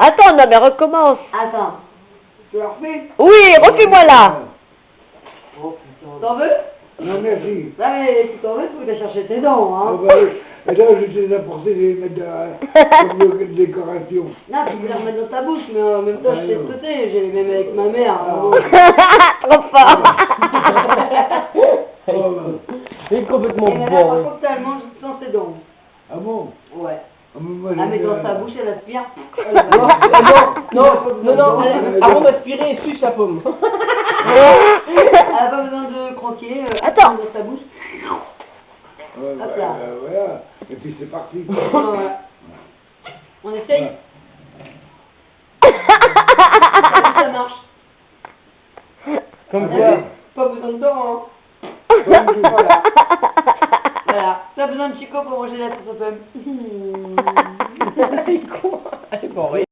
Attends, non, mais recommence. Attends. Tu la refais? Oui, refais-moi là. Oh putain. T'en veux? Non, merci. Bah mais si t'en veux, tu peux aller chercher tes dents, Ah hein. bah oui. Et là, je t'ai apporté les mettre comme décoration. Non, tu peux les remettre dans ta bouche, mais en même temps, Ah, je sais non. ce que c'est, j'ai les mêmes avec ma mère. alors. Trop fort. Oh, bah. Il est complètement Et mais là, par bourré. contre, elle mange sans ses dents. Ah bon? Ouais. Ah, mais moi, Elle met j'aime dans bien. sa bouche, elle aspire. Non, avant d'aspirer, elle suce la pomme. Elle a pas besoin de croquer, Attends. dans sa bouche. Ouais, Hop bah, là. voilà. Et puis c'est parti. Voilà. On essaye. Ouais. Ça marche. Comme T'as quoi. vu? Pas besoin de dents, hein. Comme tout. Voilà. Voilà. T'as besoin de Chico pour manger la sauce aux pommes. Il est con. Elle est bourrée.